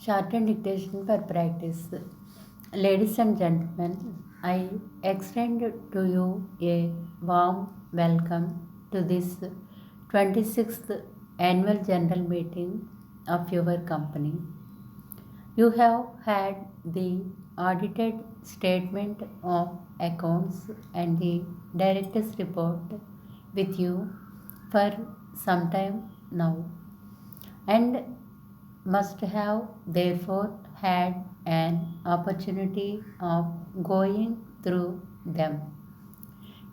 Shorthand Dictation for practice. Ladies and gentlemen, I extend to you a warm welcome to this 26th annual general meeting of your company. You have had the audited statement of accounts and the director's report with you for some time now, and must have therefore had an opportunity of going through them.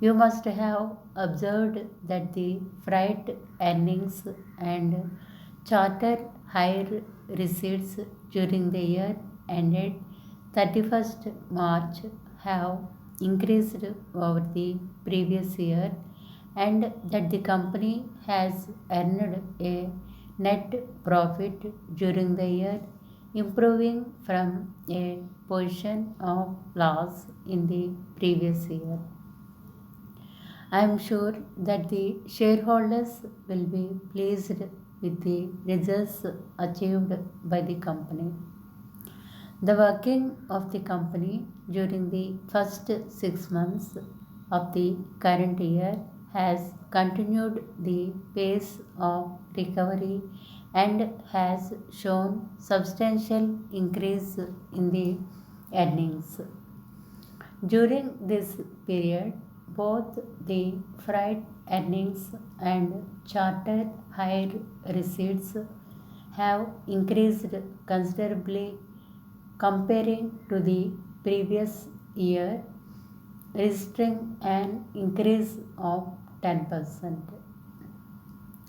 You must have observed that the freight earnings and charter hire receipts during the year ended 31st March have increased over the previous year, and that the company has earned a net profit during the year, improving from a position of loss in the previous year. I am sure that the shareholders will be pleased with the results achieved by the company. The working of the company during the first 6 months of the current year has continued the pace of recovery and has shown substantial increase in the earnings. During this period, both the freight earnings and charter hire receipts have increased considerably comparing to the previous year, registering an increase of 10%.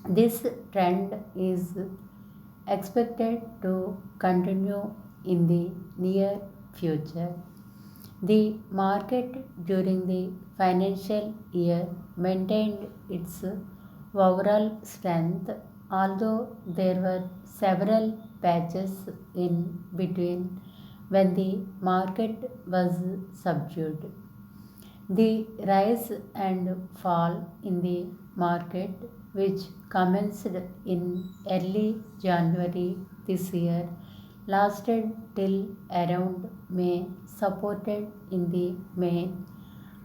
This trend is expected to continue in the near future. The market during the financial year maintained its overall strength, although there were several patches in between when the market was subdued. The rise and fall in the market, which commenced in early January this year, lasted till around May, supported in the main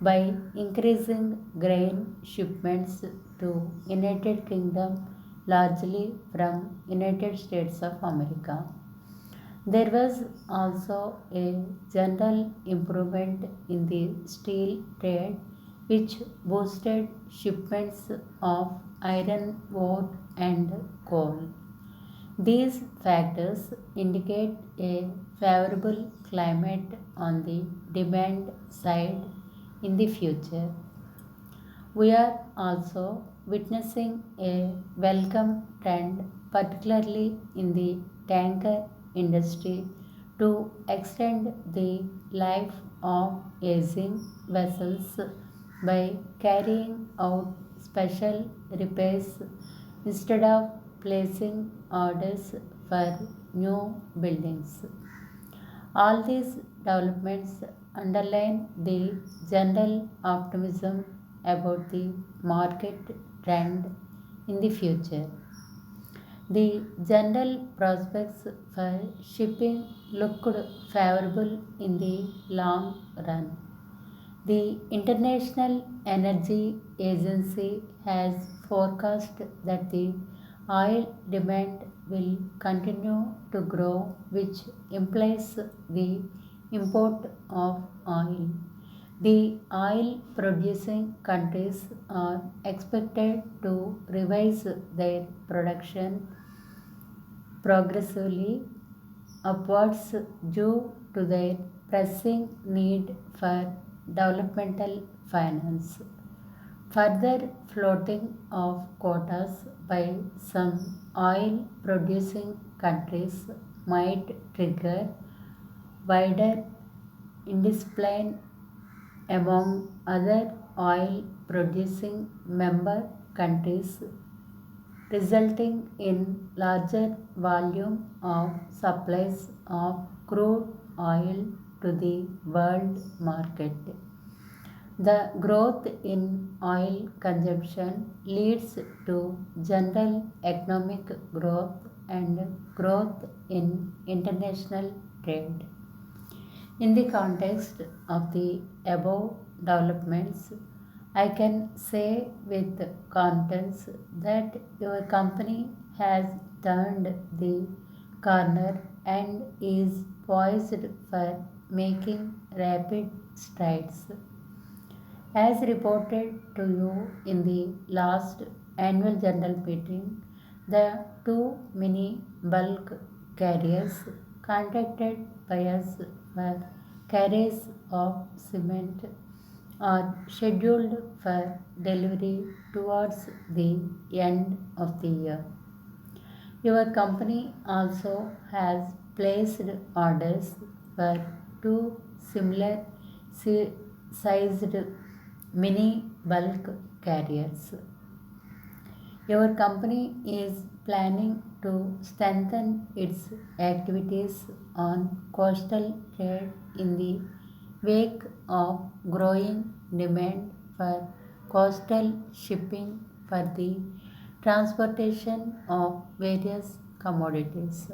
by increasing grain shipments to United Kingdom, largely from United States of America. There was also a general improvement in the steel trade, which boosted shipments of iron ore and coal. These factors indicate a favorable climate on the demand side in the future. We are also witnessing a welcome trend, particularly in the tanker industry, to extend the life of aging vessels by carrying out special repairs instead of placing orders for new buildings. All these developments underline the general optimism about the market trend in the future. The general prospects for shipping looked favorable in the long run. The International Energy Agency has forecast that the oil demand will continue to grow, which implies the import of oil. The oil producing countries are expected to revise their production progressively upwards due to their pressing need for developmental finance. Further floating of quotas by some oil producing countries might trigger wider indiscipline among other oil producing member countries, resulting in larger volume of supplies of crude oil to the world market. The growth in oil consumption leads to general economic growth and growth in international trade. In the context of the above developments, I can say with confidence that your company has turned the corner and is poised for making rapid strides. As reported to you in the last annual general meeting, the two mini bulk carriers contacted by us for carriers of cement are scheduled for delivery towards the end of the year. Your company also has placed orders for two similar sized mini bulk carriers. Your company is planning to strengthen its activities on coastal trade in the wake of growing demand for coastal shipping for the transportation of various commodities.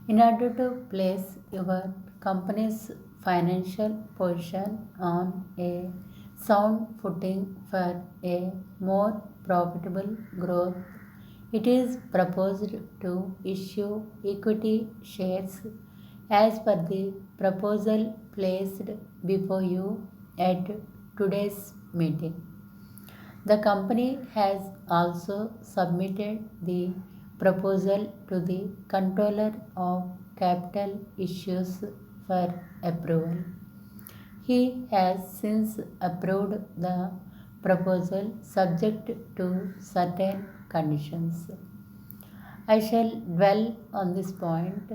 In order to place your company's financial position on a sound footing for a more profitable growth, it is proposed to issue equity shares as per the proposal placed before you at today's meeting. The company has also submitted the proposal to the Controller of Capital Issues for approval. He has since approved the proposal subject to certain conditions. I shall dwell on this point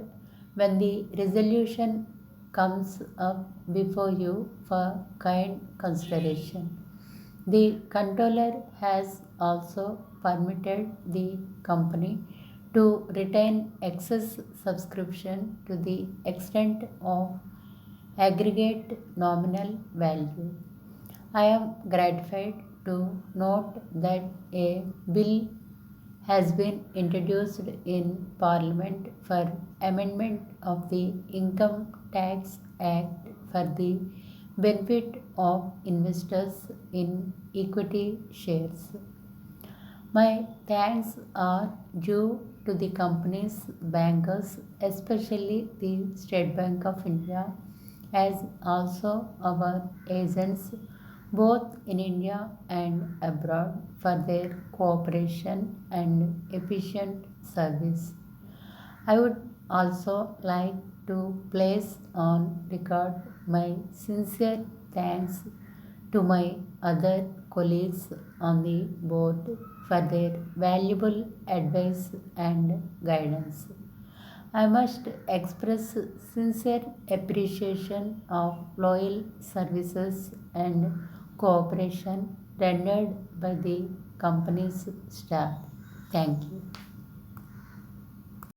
when the resolution comes up before you for kind consideration. The controller has also permitted the company to retain excess subscription to the extent of aggregate nominal value. I am gratified to note that a bill has been introduced in Parliament for amendment of the Income Tax Act for the benefit of investors in equity shares. My thanks are due to the company's bankers, especially the State Bank of India, as also our agents both in India and abroad for their cooperation and efficient service. I would also like to place on record my sincere thanks to my other colleagues on the board for their valuable advice and guidance. I must express sincere appreciation of loyal services and cooperation rendered by the company's staff. Thank you.